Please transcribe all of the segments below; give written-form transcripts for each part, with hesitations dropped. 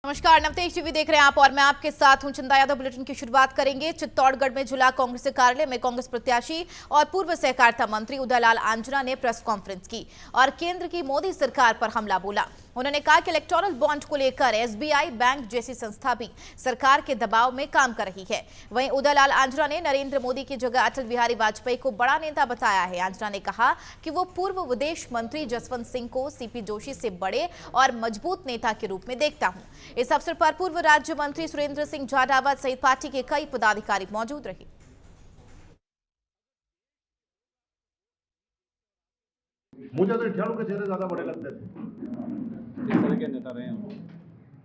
नमस्कार, नवतेज टीवी देख रहे हैं आप और मैं आपके साथ हूं चंदा यादव। बुलेटिन की शुरुआत करेंगे। चित्तौड़गढ़ में जिला कांग्रेस कार्यालय में कांग्रेस प्रत्याशी और पूर्व सहकारिता मंत्री उदयलाल आंजना ने प्रेस कॉन्फ्रेंस की और केंद्र की मोदी सरकार पर हमला बोला। उन्होंने कहा कि इलेक्टोरल बॉन्ड को लेकर एसबीआई बैंक जैसी संस्था भी सरकार के दबाव में काम कर रही है। वहीं उदयलाल आंजना ने नरेंद्र मोदी की जगह अटल बिहारी वाजपेयी को बड़ा नेता बताया है। आंजना ने कहा कि वो पूर्व विदेश मंत्री जसवंत सिंह को सीपी जोशी से बड़े और मजबूत नेता के रूप में देखता हूं। इस अवसर पर पूर्व राज्य मंत्री सुरेंद्र सिंह जाटावत सहित पार्टी के कई पदाधिकारी मौजूद रहे। मुझे तो ठेड़ू के चेहरे ज्यादा बड़े लगते थे। किस तरह के नेता रहे हैं?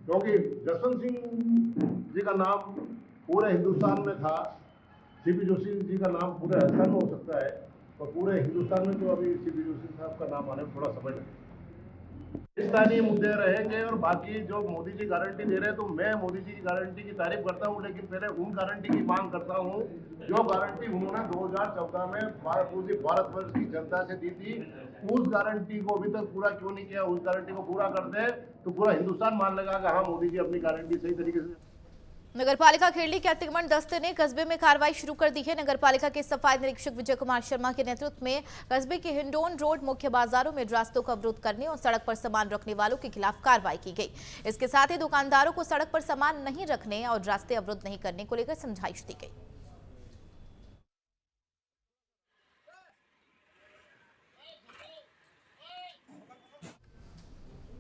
क्योंकि जसवंत सिंह जी का नाम पूरे हिंदुस्तान में था, सीपी जोशी जी का नाम पूरे राजस्थान में हो सकता है, और पूरे हिंदुस्तान में तो अभी सीपी जोशी साहब का नाम आने में थोड़ा समय लगेगा। स्थानीय मुद्दे रहेंगे और बाकी जो मोदी जी गारंटी दे रहे हैं, तो मैं मोदी जी की गारंटी की तारीफ करता हूं, लेकिन पहले उन गारंटी की मांग करता हूं जो गारंटी उन्होंने 2014 में पूरी भारतवर्ष की जनता से दी थी। उस गारंटी को अभी तक पूरा क्यों नहीं किया? उस गारंटी को पूरा कर दे तो पूरा हिंदुस्तान मान लेगा कि हाँ, मोदी जी अपनी गारंटी सही तरीके से। नगरपालिका खेड़ली के अतिक्रमण दस्ते ने कस्बे में कार्रवाई शुरू कर दी है। नगरपालिका के सफाई निरीक्षक विजय कुमार शर्मा के नेतृत्व में कस्बे के हिंडोन रोड मुख्य बाजारों में रास्तों का अवरोध करने और सड़क पर सामान रखने वालों के खिलाफ कार्रवाई की गई। इसके साथ ही दुकानदारों को सड़क पर सामान नहीं रखने और रास्ते अवरुद्ध नहीं करने को लेकर समझाइश दी गई।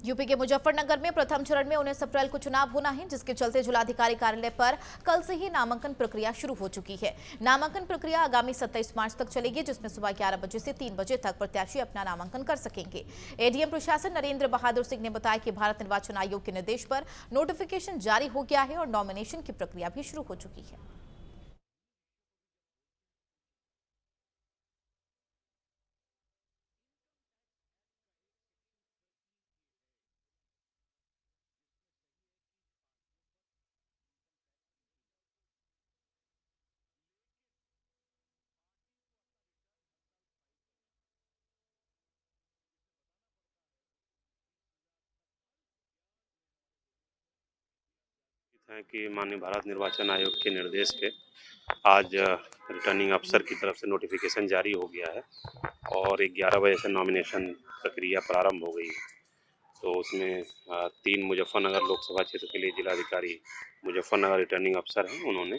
यूपी के मुजफ्फरनगर में प्रथम चरण में 19 अप्रैल को चुनाव होना है, जिसके चलते जिलाधिकारी कार्यालय पर कल से ही नामांकन प्रक्रिया शुरू हो चुकी है। नामांकन प्रक्रिया आगामी 27 मार्च तक चलेगी, जिसमें सुबह 11 बजे से 3 बजे तक प्रत्याशी अपना नामांकन कर सकेंगे। एडीएम प्रशासन नरेंद्र बहादुर सिंह ने बताया कि भारत निर्वाचन आयोग के निर्देश पर नोटिफिकेशन जारी हो गया है और नॉमिनेशन की प्रक्रिया भी शुरू हो चुकी है। है कि माननीय भारत निर्वाचन आयोग के निर्देश पे आज रिटर्निंग अफसर की तरफ से नोटिफिकेशन जारी हो गया है और 11 बजे से नॉमिनेशन प्रक्रिया प्रारंभ हो गई है। तो उसमें 3 मुजफ्फरनगर लोकसभा क्षेत्र के लिए जिलाधिकारी मुजफ्फरनगर रिटर्निंग अफसर हैं, उन्होंने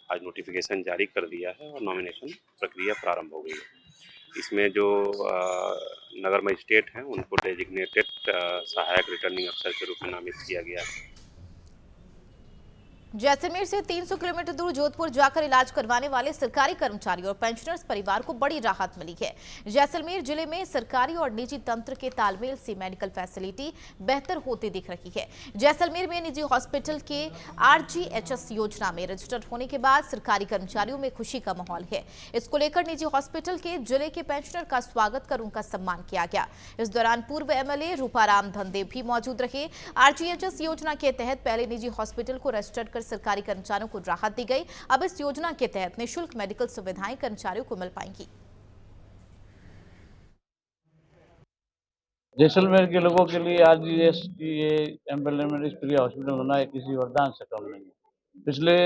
आज नोटिफिकेशन जारी कर दिया है और नॉमिनेशन प्रक्रिया प्रारंभ हो गई है। इसमें जो नगर मजिस्ट्रेट हैं उनको डेजिग्नेटेड सहायक रिटर्निंग अफसर के रूप में नामित किया गया है। जैसलमेर से 300 किलोमीटर दूर जोधपुर जाकर इलाज करवाने वाले सरकारी कर्मचारियों और पेंशनर्स परिवार को बड़ी राहत मिली है। जैसलमेर जिले में सरकारी और निजी तंत्र के तालमेल से मेडिकल फैसिलिटी बेहतर होती दिख रही है। जैसलमेर में निजी हॉस्पिटल के आरजीएचएस योजना में रजिस्टर्ड होने के बाद सरकारी कर्मचारियों में खुशी का माहौल है। इसको लेकर निजी हॉस्पिटल के जिले के पेंशनर का स्वागत कर उनका सम्मान किया गया। इस दौरान पूर्व एमएलए रूपाराम धनदेव भी मौजूद रहे। आरजीएचएस योजना के तहत पहले निजी हॉस्पिटल को रजिस्टर्ड कर सरकारी कर्मचारियों को राहत दी गई। अब इस योजना के तहत निःशुल्क मेडिकल सुविधाएं कर्मचारियों को मिल पाएंगी। जैसलमेर के लोगों के लिए आरजीएस की ये एम्बुलेंस फ्री हॉस्पिटल होना है किसी वरदान से कम नहीं है। पिछले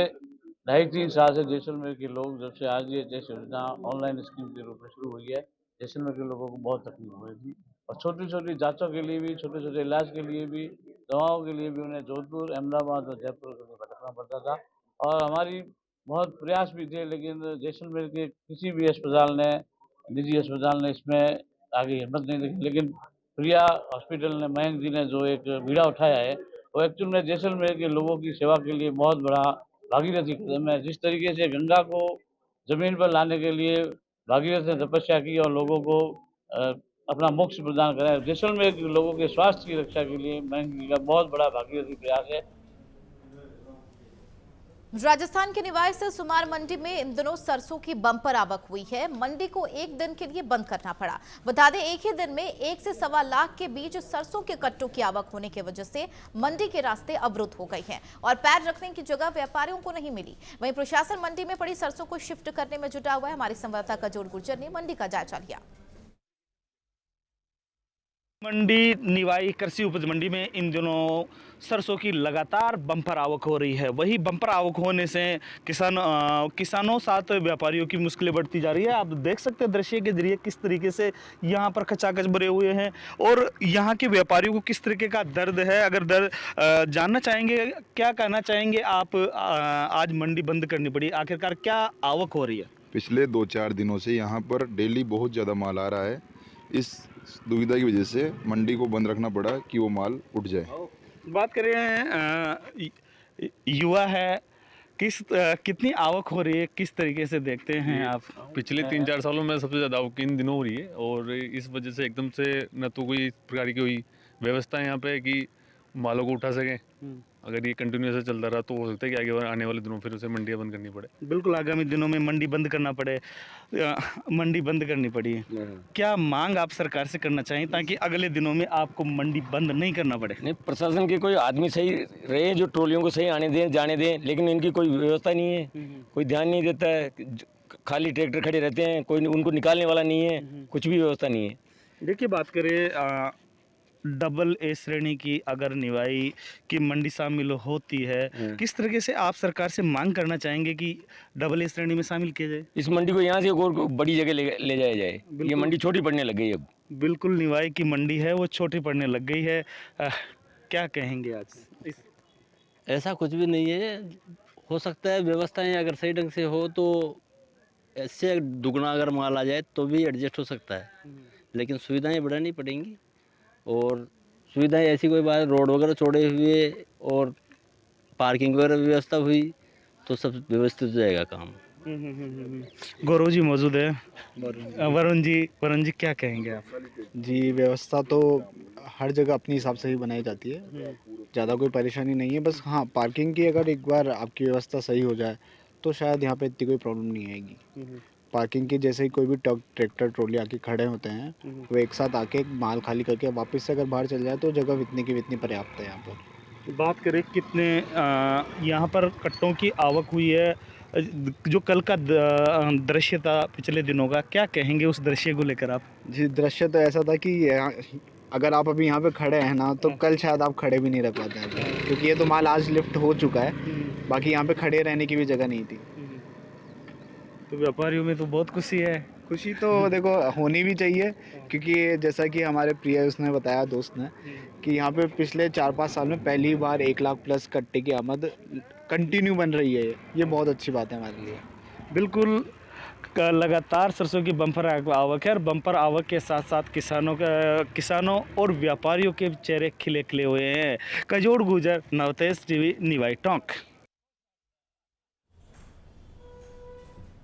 2.5-3 साल से जैसलमेर के लोग जब से आरजीएस योजना ऑनलाइन स्कीम के रूप में शुरू हुई है, जैसलमेर के लोगों को बहुत तकलीफ हो रही थी और छोटी छोटी जांचों के लिए भी, छोटे छोटे इलाज के लिए भी, दवाओं के लिए भी उन्हें जोधपुर, अहमदाबाद और जयपुर के लिए भटकना पड़ता था। और हमारी बहुत प्रयास भी थे, लेकिन जैसलमेर के किसी भी अस्पताल ने, निजी अस्पताल ने इसमें आगे हिम्मत नहीं दिखाई। लेकिन प्रिया हॉस्पिटल ने, मयंक जी ने जो एक बीड़ा उठाया है, वो एक्चुअल में जैसलमेर के लोगों की सेवा के लिए बहुत बड़ा भागीरथी कदम है। जिस तरीके से गंगा को जमीन पर लाने के लिए भागीरथ ने तपस्या की और लोगों को अपना मोक्ष प्रदान कराया, जैसलमेर के लोगों के स्वास्थ्य की रक्षा के लिए मयंक जी का बहुत बड़ा भागीरथी प्रयास है। राजस्थान के निवास से सुमार मंडी में इन दिनों सरसों की बम्पर आवक हुई है। मंडी को एक दिन के लिए बंद करना पड़ा। बता दें, एक ही दिन में 1 से सवा लाख के बीच सरसों के कट्टों की आवक होने की वजह से मंडी के रास्ते अवरुद्ध हो गए हैं और पैर रखने की जगह व्यापारियों को नहीं मिली। वहीं प्रशासन मंडी में पड़ी सरसों को शिफ्ट करने में जुटा हुआ है। हमारे संवाददाता कजोर गुर्जर ने मंडी का जायजा लिया। मंडी निवाई कृषि उपज मंडी में इन दिनों सरसों की लगातार बम्पर आवक हो रही है। वही बम्पर आवक होने से किसानों साथ व्यापारियों की मुश्किलें बढ़ती जा रही है। आप देख सकते हैं दृश्य के जरिए किस तरीके से यहाँ पर खचाखच भरे हुए हैं और यहाँ के व्यापारियों को किस तरीके का दर्द है। अगर दर्द जानना चाहेंगे, क्या कहना चाहेंगे आप? आज मंडी बंद करनी पड़ी, आखिरकार क्या आवक हो रही है? पिछले 2-4 दिनों से यहाँ पर डेली बहुत ज़्यादा माल आ रहा है। इस दुविधा की वजह से मंडी को बंद रखना पड़ा कि वो माल उठ जाए। बात करें युवा है, कितनी आवक हो रही है, किस तरीके से देखते हैं आप? पिछले 3-4 सालों में सबसे ज़्यादा आवक इन दिनों हो रही है और इस वजह से एकदम से न तो कोई प्रकार की कोई व्यवस्था है यहाँ पे कि मालों को उठा सकें। अगर ये कंटिन्यू ऐसा चलता रहा तो हो सकता है कि आगे आने वाले दिनों फिर उसे मंडियाँ बंद करनी पड़े। बिल्कुल, आगामी दिनों में मंडी बंद करना पड़े, मंडी बंद करनी पड़ी। क्या मांग आप सरकार से करना चाहिए ताकि अगले दिनों में आपको मंडी बंद नहीं करना पड़े? नहीं, प्रशासन के कोई आदमी सही रहे जो ट्रॉलियों को सही आने दें जाने दें, लेकिन इनकी कोई व्यवस्था नहीं है, कोई ध्यान नहीं देता है। खाली ट्रैक्टर खड़े रहते हैं, कोई उनको निकालने वाला नहीं है, कुछ भी व्यवस्था नहीं है। देखिए, बात करें डबल ए श्रेणी की अगर निवाई की मंडी शामिल होती है, किस तरीके से आप सरकार से मांग करना चाहेंगे कि डबल ए श्रेणी में शामिल किया जाए? इस मंडी को यहाँ से एक और बड़ी जगह ले जाया जाए। ये मंडी छोटी पड़ने लग गई अब। बिल्कुल, निवाई की मंडी है वो छोटी पड़ने लग गई है। क्या कहेंगे आज? ऐसा कुछ भी नहीं है, हो सकता है व्यवस्थाएं अगर सही ढंग से हो तो ऐसे दुगना अगर माल आ जाए तो भी एडजस्ट हो सकता है, लेकिन सुविधाएं बढ़ानी पड़ेंगी। और सुविधाएं ऐसी कोई बात, रोड वगैरह चौड़े हुए और पार्किंग वगैरह व्यवस्था हुई तो सब व्यवस्थित हो जाएगा काम। गौरव जी मौजूद है। वरुण जी क्या कहेंगे आप? जी, व्यवस्था तो हर जगह अपने हिसाब से ही बनाई जाती है, ज़्यादा कोई परेशानी नहीं है। बस हाँ, पार्किंग की अगर एक बार आपकी व्यवस्था सही हो जाए तो शायद यहाँ पे इतनी कोई प्रॉब्लम नहीं आएगी। पार्किंग की जैसे ही कोई भी ट्रैक्टर ट्रॉली आके खड़े होते हैं, वो एक साथ आके माल खाली करके वापस से अगर बाहर चल जाए तो जगह इतनी की इतनी पर्याप्त है यहाँ पर। बात करें कितने यहाँ पर कट्टों की आवक हुई है, जो कल का दृश्य था पिछले दिनों का, क्या कहेंगे उस दृश्य को लेकर आप? जी, दृश्य तो ऐसा था कि अगर आप अभी यहाँ पे खड़े हैं ना तो कल शायद आप खड़े भी नहीं रह पाते हैं, क्योंकि ये तो माल आज लिफ्ट हो चुका है। बाकी यहाँ पे खड़े रहने की भी जगह नहीं थी। तो व्यापारियों में तो बहुत खुशी है। खुशी तो देखो होनी भी चाहिए, क्योंकि जैसा कि हमारे प्रिय उसने बताया, दोस्त ने, कि यहाँ पे पिछले 4-5 साल में पहली बार 1 लाख प्लस कट्टे की आमद कंटिन्यू बन रही है। ये बहुत अच्छी बात है हमारे लिए। बिल्कुल, लगातार सरसों की बम्पर आवक है और बम्पर आवक के साथ साथ किसानों और व्यापारियों के चेहरे खिले खिले हुए हैं। कजोड़ गुजर, नवतेज टीवी, निवाई टॉक।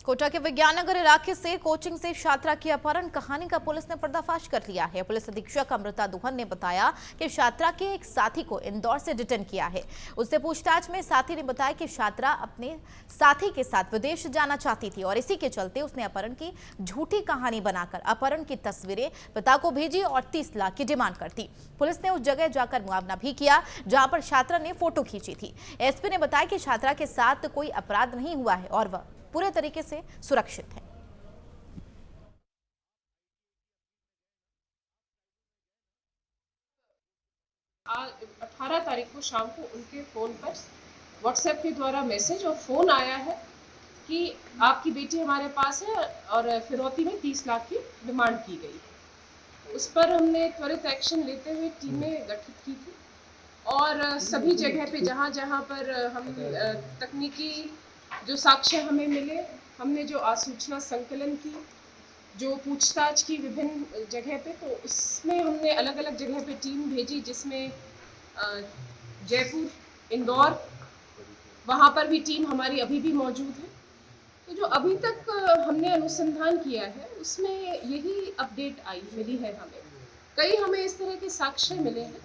कोटा के विज्ञाननगर इलाके से कोचिंग से छात्रा की अपहरण कहानी का पुलिस ने पर्दाफाश कर लिया है। पुलिस अधीक्षक अमृता दुहन ने बताया कि छात्रा के एक साथी को इंदौर से डिटेन किया है। उससे पूछताछ में साथी ने बताया कि छात्रा अपने साथी के साथ विदेश जाना चाहती थी और इसी के चलते उसने अपहरण की झूठी कहानी बनाकर अपहरण की तस्वीरें पिता को भेजी और 30 लाख की डिमांड कर दी। पुलिस ने उस जगह जाकर मुआवजा भी किया जहां पर छात्रा ने फोटो खींची थी। एसपी ने बताया कि छात्रा के साथ कोई अपराध नहीं हुआ है और वह पूरे तरीके से सुरक्षित है। आज 18 तारीख को शाम को उनके फ़ोन पर व्हाट्सएप के द्वारा मैसेज और फ़ोन आया है कि आपकी बेटी हमारे पास है और फिरौती में 30 लाख की डिमांड की गई। उस पर हमने त्वरित एक्शन लेते हुए टीमें गठित की थी और सभी जगह पे जहाँ जहाँ पर हम तकनीकी जो साक्ष्य हमें मिले, हमने जो आसूचना संकलन की, जो पूछताछ की विभिन्न जगह पे, तो उसमें हमने अलग अलग जगह पे टीम भेजी, जिसमें जयपुर, इंदौर, वहाँ पर भी टीम हमारी अभी भी मौजूद है। तो जो अभी तक हमने अनुसंधान किया है उसमें यही अपडेट मिली है। हमें इस तरह के साक्ष्य मिले हैं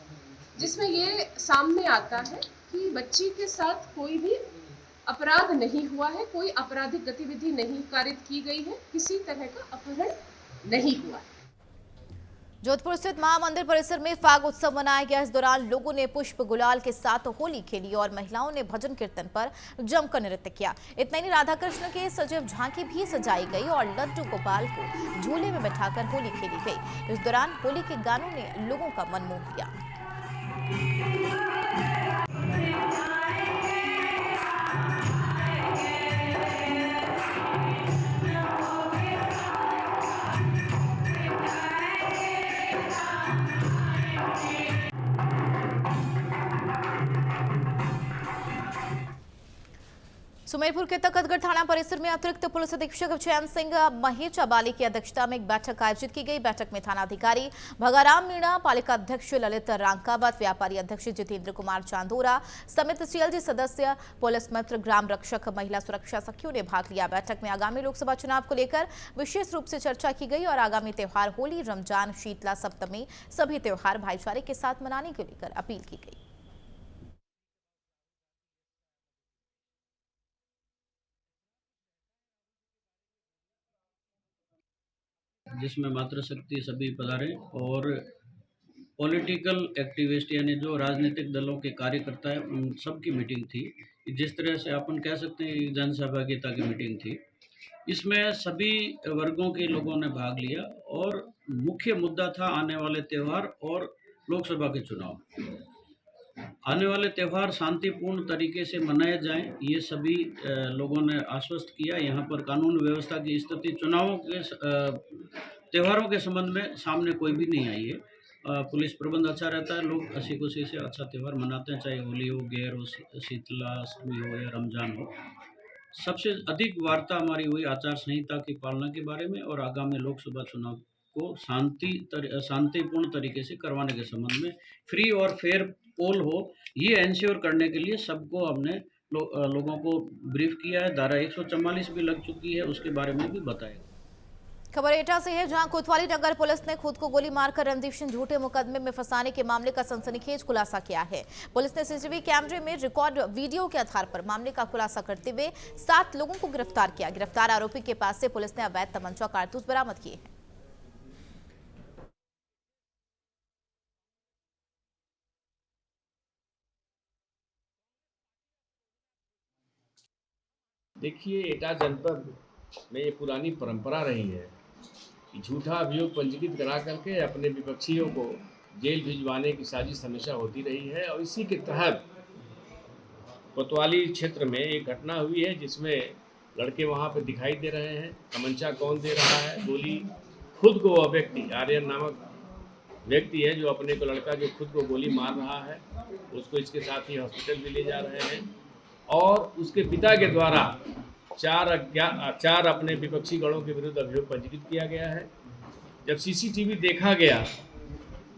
जिसमें ये सामने आता है कि बच्ची के साथ कोई भी अपराध नहीं हुआ है, कोई आपराधिक गतिविधि नहीं कारित की गई है, किसी तरह का अपहरण नहीं हुआ है। जोधपुर स्थित महामंदिर परिसर में फाग उत्सव मनाया गया। इस दौरान लोगों ने पुष्प गुलाल के साथ होली खेली और महिलाओं ने भजन कीर्तन पर जमकर नृत्य किया। इतना ही राधा कृष्ण के सजीव झांकी भी सजाई गई और लड्डू गोपाल को झूले में बैठाकर होली खेली गई। इस दौरान होली के गानों ने लोगों का मन मोह लिया। सुमेरपुर के तखतगढ़ थाना परिसर में अतिरिक्त पुलिस अधीक्षक चैन सिंह महेचा बाली की अध्यक्षता में एक बैठक आयोजित की गई। बैठक में थानाधिकारी भगाराम मीणा, पालिका अध्यक्ष ललित रांकावत, व्यापारी अध्यक्ष जितेंद्र कुमार चांदोरा समेत सीएलजी सदस्य, पुलिस मित्र, ग्राम रक्षक, महिला सुरक्षा सखियों ने भाग लिया। बैठक में आगामी लोकसभा चुनाव को लेकर विशेष रूप से चर्चा की गई और आगामी त्योहार होली, रमजान, शीतला सप्तमी सभी त्योहार भाईचारे के साथ मनाने को लेकर अपील की गई। जिसमें मातृशक्ति सभी पधारे और पॉलिटिकल एक्टिविस्ट यानी जो राजनीतिक दलों के कार्यकर्ता हैं उन सब की मीटिंग थी। जिस तरह से अपन कह सकते हैं एक जन सहभागिता की मीटिंग थी। इसमें सभी वर्गों के लोगों ने भाग लिया और मुख्य मुद्दा था आने वाले त्यौहार और लोकसभा के चुनाव। आने वाले त्यौहार शांतिपूर्ण तरीके से मनाए जाएं, ये सभी लोगों ने आश्वस्त किया। यहाँ पर कानून व्यवस्था की स्थिति चुनावों के त्योहारों के संबंध में सामने कोई भी नहीं आई है। पुलिस प्रबंध अच्छा रहता है, लोग हंसी खुशी से अच्छा त्यौहार मनाते हैं, चाहे होली हो, गैर हो, शीतला अष्टमी हो या रमजान हो। सबसे अधिक वार्ता हमारी हुई आचार संहिता की पालना के बारे में और आगामी लोकसभा चुनाव को शांतिपूर्ण तरीके से करवाने के संबंध में फ्री और फेयर पोल हो, ये एंश्योर करने के लिए सबको हमने लोगों को ब्रीफ किया है। धारा 144 भी लग चुकी है, उसके बारे में भी बताया। खबर एटा से है, जहां कोतवाली नगर पुलिस ने खुद को गोली मारकर रणदीप सिंह झूठे मुकदमे में फंसाने के मामले का सनसनीखेज खुलासा किया है। पुलिस ने सीसीटीवी कैमरे में रिकॉर्ड वीडियो के आधार पर मामले का खुलासा करते हुए 7 लोगों को गिरफ्तार किया। गिरफ्तार आरोपी के पास से पुलिस ने अवैध तमंचा कारतूस बरामद किए हैं। देखिए, एटा जनपद में ये पुरानी परंपरा रही है कि झूठा अभियोग पंजीकृत करा करके अपने विपक्षियों को जेल भिजवाने की साजिश हमेशा होती रही है। और इसी के तहत कोतवाली क्षेत्र में एक घटना हुई है जिसमें लड़के वहाँ पे दिखाई दे रहे हैं। तमंचा कौन दे रहा है, गोली खुद को, वह व्यक्ति आर्यन नामक व्यक्ति है जो अपने को लड़का जो खुद को गोली मार रहा है, उसको इसके साथ ही हॉस्पिटल भी ले जा रहे हैं। और उसके पिता के द्वारा 4 अपने विपक्षी गणों के विरुद्ध अभियोग पंजीकृत किया गया है। जब सीसीटीवी देखा गया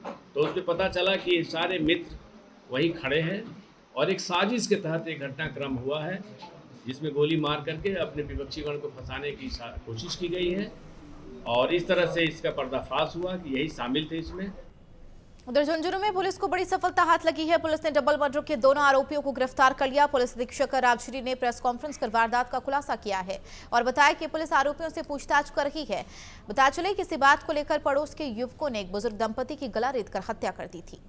तो उसमें पता चला कि ये सारे मित्र वहीं खड़े हैं और एक साजिश के तहत एक घटनाक्रम हुआ है जिसमें गोली मार करके अपने विपक्षी गण को फंसाने की कोशिश की गई है। और इस तरह से इसका पर्दाफाश हुआ कि यही शामिल थे इसमें। उधर झुंझुनू में पुलिस को बड़ी सफलता हाथ लगी है। पुलिस ने डबल मर्डर के दोनों आरोपियों को गिरफ्तार कर लिया। पुलिस अधीक्षक राजश्री ने प्रेस कॉन्फ्रेंस कर वारदात का खुलासा किया है और बताया कि पुलिस आरोपियों से पूछताछ कर रही है। बताया चले कि इसी बात को लेकर पड़ोस के युवकों ने एक बुजुर्ग दंपति की गला रेतकर हत्या कर दी थी।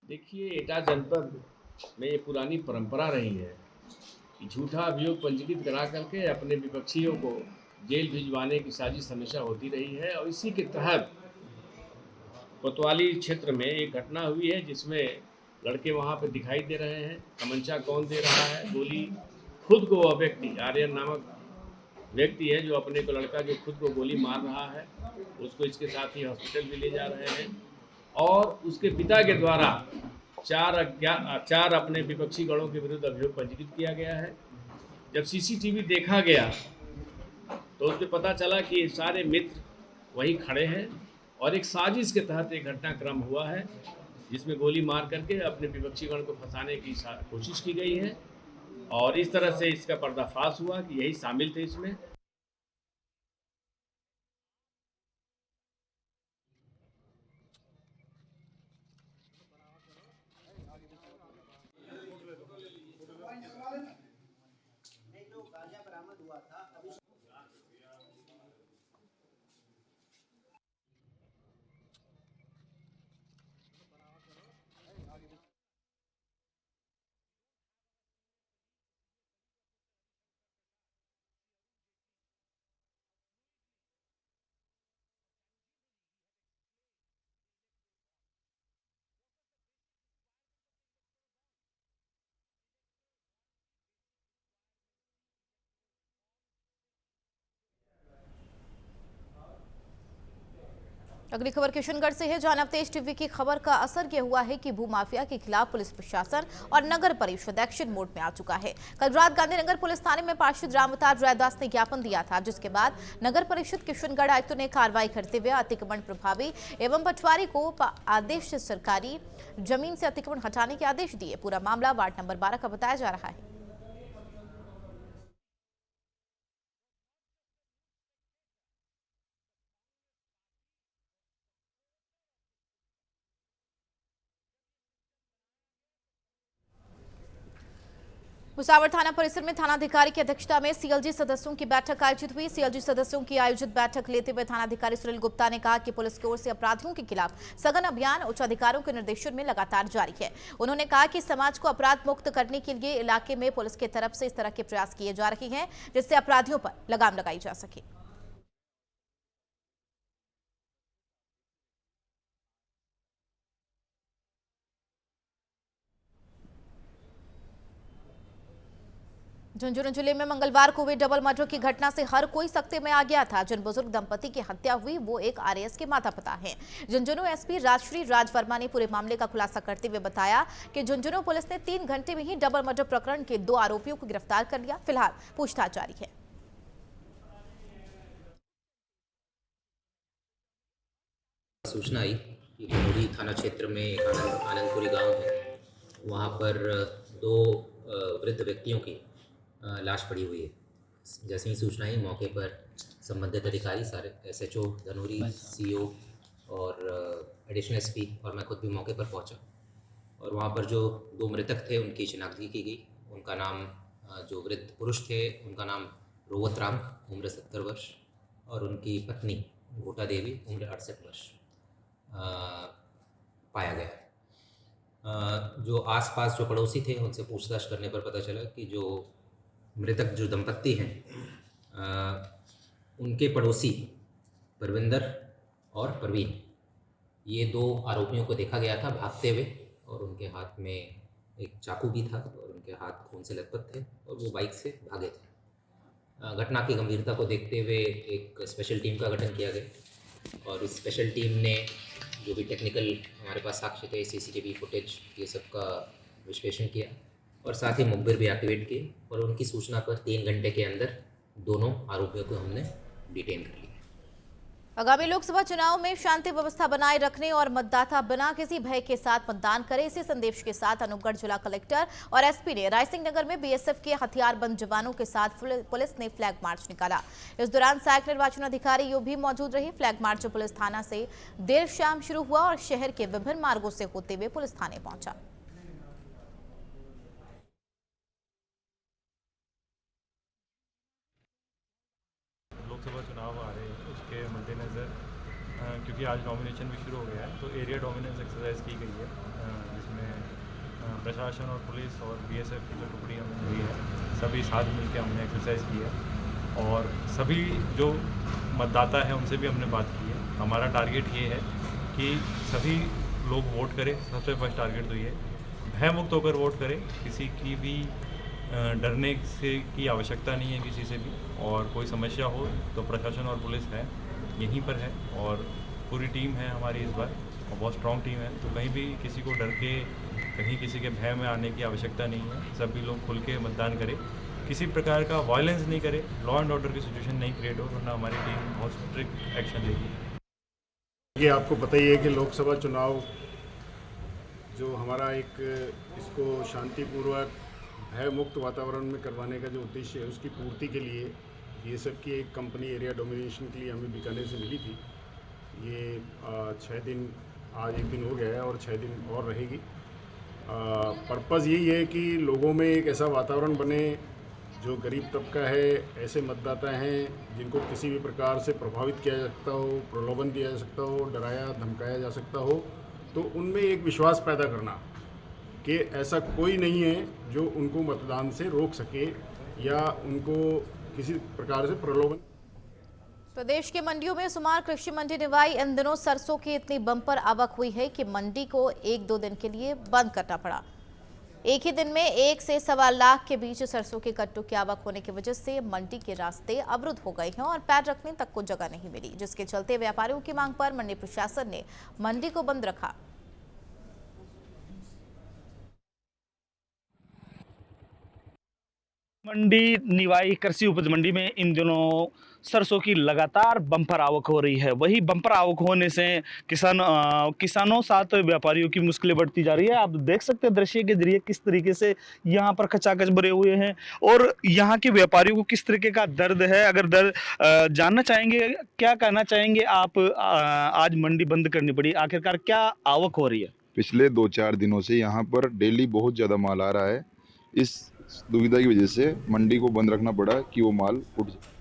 देखिए, एटा जनपद में ये पुरानी परंपरा रही है कि झूठा अभियोग पंजीकृत करा करके अपने विपक्षियों को जेल भिजवाने की साजिश हमेशा होती रही है। और इसी के तहत कोतवाली क्षेत्र में एक घटना हुई है जिसमें लड़के वहाँ पे दिखाई दे रहे हैं। तमंचा कौन दे रहा है, गोली खुद को, वह व्यक्ति आर्यन नामक व्यक्ति है जो अपने को लड़का जो खुद को गोली मार रहा है, उसको इसके साथ ही हॉस्पिटल भी ले जा रहे हैं। और उसके पिता के द्वारा 4 अपने विपक्षी गणों के विरुद्ध अभियोग पंजीकृत किया गया है। जब सीसीटीवी देखा गया तो उसमें पता चला कि ये सारे मित्र वहीं खड़े हैं और एक साजिश के तहत एक घटनाक्रम हुआ है जिसमें गोली मार करके अपने विपक्षी गण को फंसाने की कोशिश की गई है। और इस तरह से इसका पर्दाफाश हुआ कि यही शामिल थे इसमें। अगली खबर किशनगढ़ से है, जहां नवतेज टीवी की खबर का असर यह हुआ है कि भूमाफिया के खिलाफ पुलिस प्रशासन और नगर परिषद एक्शन मोड में आ चुका है। कल रात गांधीनगर पुलिस थाने में पार्षद रामअवतार रैदास ने ज्ञापन दिया था, जिसके बाद नगर परिषद किशनगढ़ आयुक्त ने कार्रवाई करते हुए अतिक्रमण प्रभावी एवं पटवारी को आदेश सरकारी जमीन से अतिक्रमण हटाने के आदेश दिए। पूरा मामला वार्ड नंबर 12 का बताया जा रहा है। भुसावल थाना परिसर में थानाधिकारी की अध्यक्षता में सीएलजी सदस्यों की बैठक आयोजित हुई। सीएलजी सदस्यों की आयोजित बैठक लेते हुए थानाधिकारी सुनील गुप्ता ने कहा कि पुलिस की ओर से अपराधियों के खिलाफ सघन अभियान उच्च अधिकारियों के निर्देशन में लगातार जारी है। उन्होंने कहा कि समाज को अपराध मुक्त करने के लिए इलाके में पुलिस की तरफ से इस तरह के प्रयास किए जा रहे हैं, जिससे अपराधियों पर लगाम लगाई जा सके। झुंझुनू जिले में मंगलवार को हुए डबल मर्डर की घटना से हर कोई सख्ते में आ गया था। जिन बुजुर्ग दंपति की हत्या हुई वो एक आरएएस के माता पिता हैं। झुंझुनू एसपी राजश्री राज वर्मा ने पूरे मामले का खुलासा करते हुए बताया कि झुंझुनू पुलिस ने 3 घंटे में ही डबल मर्डर प्रकरण के 2 आरोपियों को गिरफ्तार कर लिया। फिलहाल पूछताछ जारी है। सूचना आई कि धनौरी थाना क्षेत्र में एक आनंदपुरी गांव है, वहां पर 2 वृद्ध व्यक्तियों की लाश पड़ी हुई है। जैसे ही सूचना आई, मौके पर संबंधित अधिकारी सारे एसएचओ धनौरी, सीओ और एडिशनल एसपी और मैं खुद भी मौके पर पहुंचा। और वहां पर जो 2 मृतक थे उनकी शिनाख्ती की गई। उनका नाम, जो वृद्ध पुरुष थे उनका नाम रोवत राम, उम्र 70 वर्ष, और उनकी पत्नी घोटा देवी, उम्र 68 वर्ष पाया गया। जो आसपास जो पड़ोसी थे उनसे पूछताछ करने पर पता चला कि जो मृतक जो दंपत्ति हैं, उनके पड़ोसी परविंदर और परवीन, ये 2 आरोपियों को देखा गया था भागते हुए, और उनके हाथ में एक चाकू भी था और उनके हाथ खून से लथपथ थे और वो बाइक से भागे थे। घटना की गंभीरता को देखते हुए एक स्पेशल टीम का गठन किया गया और इस स्पेशल टीम ने जो भी टेक्निकल हमारे पास साक्ष्य थे, सीसीटीवी फुटेज, ये सब का विश्लेषण किया और साथ ही मुखबिर भी एक्टिवेट किए और उनकी सूचना पर 3 घंटे के अंदर दोनों आरोपियों को हमने डिटेन कर लिया। आगामी लोकसभा चुनाव में शांति व्यवस्था बनाए रखने और मतदाता बिना किसी भय के साथ मतदान करें, इसी संदेश के साथ अनूपगढ़ जिला कलेक्टर और एसपी ने रायसिंह नगर में बीएसएफ के हथियारबंद जवानों के साथ पुलिस ने फ्लैग मार्च निकाला। इस दौरान सहायक निर्वाचन अधिकारी यो भी मौजूद रही। फ्लैग मार्च पुलिस थाना से देर शाम शुरू हुआ और शहर के विभिन्न मार्गों से होते हुए पुलिस थाने पहुंचा। लोकसभा चुनाव आ रहे हैं, उसके मद्देनज़र क्योंकि आज नॉमिनेशन भी शुरू हो गया है, तो एरिया डोमिनेंस एक्सरसाइज की गई है, जिसमें प्रशासन और पुलिस और बीएसएफ की जो टुकड़ी हमने हुई है, सभी साथ मिलकर हमने एक्सरसाइज की है और सभी जो मतदाता हैं उनसे भी हमने बात की है। हमारा टारगेट ये है कि सभी लोग वोट करें। सबसे फर्स्ट टारगेट तो ये भय मुक्त होकर वोट करें, किसी की भी डरने से की आवश्यकता नहीं है किसी से भी, और कोई समस्या हो तो प्रशासन और पुलिस है यहीं पर है और पूरी टीम है हमारी इस बार और बहुत स्ट्रॉन्ग टीम है, तो कहीं भी किसी को डर के, कहीं किसी के भय में आने की आवश्यकता नहीं है। सभी लोग खुल के मतदान करें, किसी प्रकार का वायलेंस नहीं करे, लॉ एंड ऑर्डर की सिचुएशन नहीं क्रिएट हो, वरना हमारी टीम बहुत स्ट्रिक्ट एक्शन लेगी। ये आपको पता ही है कि लोकसभा चुनाव जो हमारा एक इसको शांतिपूर्वक भय मुक्त वातावरण में करवाने का जो उद्देश्य है, उसकी पूर्ति के लिए बीएसएफ की एक कंपनी एरिया डोमिनेशन के लिए हमें बीकानेर से मिली थी। ये 6 दिन, आज 1 दिन हो गया है और 6 दिन और रहेगी। पर्पज़ यही है कि लोगों में एक ऐसा वातावरण बने, जो गरीब तबका है, ऐसे मतदाता हैं जिनको किसी भी प्रकार से प्रभावित किया जा सकता हो, प्रलोभन दिया जा सकता हो, डराया धमकाया जा सकता हो, तो उनमें एक विश्वास पैदा करना कि ऐसा कोई नहीं है जो उनको मतदान से रोक सके या उनको किसी प्रकार से प्रलोभन। प्रदेश के मंडियों में सुमार कृषि मंडी निवाई इन दिनों सरसों की इतनी बम्पर आवक हुई है कि मंडी को 1-2 दिन के लिए बंद करना पड़ा। एक ही दिन में 1 से सवा लाख के बीच सरसों के कट्टों की आवक होने की वजह से मंडी के रास्ते अवरुद्ध हो गए हैं और पैर रखने तक को जगह नहीं मिली, जिसके चलते व्यापारियों की मांग पर मंडी प्रशासन ने मंडी को बंद रखा। मंडी निवाई कृषि उपज मंडी में इन दिनों सरसों की लगातार बम्पर आवक हो रही है। वही बम्पर आवक होने से किसानों साथ व्यापारियों की मुश्किलें बढ़ती जा रही है। आप देख सकते हैं दृश्य के जरिए किस तरीके से यहाँ पर खचाखच भरे हुए हैं और यहाँ के व्यापारियों को किस तरीके का दर्द है। अगर दर्द जानना चाहेंगे, क्या कहना चाहेंगे आप? आज मंडी बंद करनी पड़ी, आखिरकार क्या आवक हो रही है? पिछले 2-4 दिनों से यहाँ पर डेली बहुत ज़्यादा माल आ रहा है। इस दुविधा की वजह से मंडी को बंद रखना पड़ा कि वो माल उठ जाए।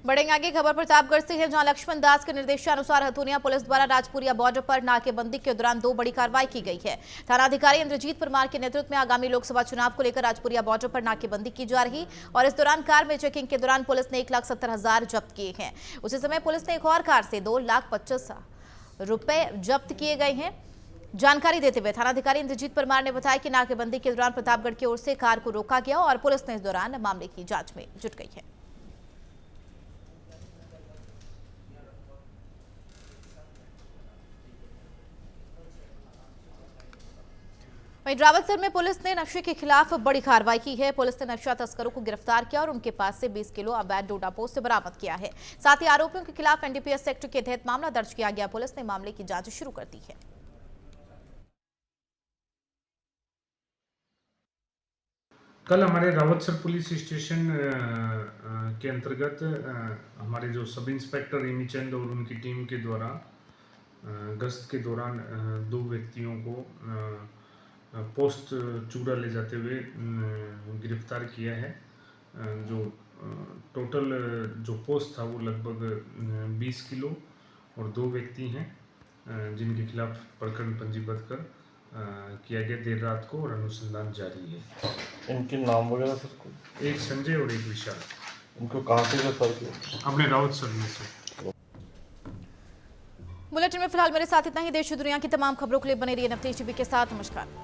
बढ़ेंगे आगे खबर प्रतापगढ़ से है, जहां लक्ष्मण दास के निर्देशानुसार हथुनिया पुलिस द्वारा राजपुरिया बॉर्डर पर नाकेबंदी के दौरान 2 बड़ी कार्रवाई की गई है। थानाधिकारी इंद्रजीत परमार के नेतृत्व में आगामी लोकसभा चुनाव को लेकर राजपुरिया बॉर्डर पर नाकेबंदी की जा रही और इस दौरान कार में चेकिंग के दौरान पुलिस ने 1,70,000 जब्त किए हैं। उसी समय पुलिस ने एक और कार से 2,25,000 रुपए जब्त किए गए हैं। जानकारी देते हुए थानाधिकारी इंद्रजीत परमार ने बताया कि नाकेबंदी के दौरान प्रतापगढ़ की ओर से कार को रोका गया और पुलिस ने इस दौरान मामले की जांच में जुट गई है। वहीं रावतसर में पुलिस ने नशे के खिलाफ बड़ी कार्रवाई की है। पुलिस ने नशा तस्करों को गिरफ्तार किया और उनके पास से 20 किलो अवैध डोडा पोस्त बरामद किया है। साथ ही आरोपियों के खिलाफ एनडीपीएस एक्ट के तहत मामला दर्ज किया गया। पुलिस ने मामले की जांच शुरू कर दी है। कल हमारे रावतसर पुलिस स्टेशन के अंतर्गत हमारे जो सब इंस्पेक्टर एमी चंद और उनकी टीम के द्वारा गश्त के दौरान 2 व्यक्तियों को पोस्ट चूड़ा ले जाते हुए गिरफ्तार किया है। जो टोटल जो पोस्ट था वो लगभग 20 किलो और 2 व्यक्ति हैं जिनके खिलाफ प्रकरण पंजीबद्ध कर किया गया देर रात को और अनुसंधान जारी है। इनके नाम वगैरह सर? एक संजय और एक विशाल। इनको कहाँ से गिरफ्तार किया? अपने रावतसर में से। बुलेटिन में फिलहाल मेरे साथ इतना ही। देश और दुनिया की तमाम खबरों के लिए बने रहिए नवतेज टीवी के साथ। नमस्कार।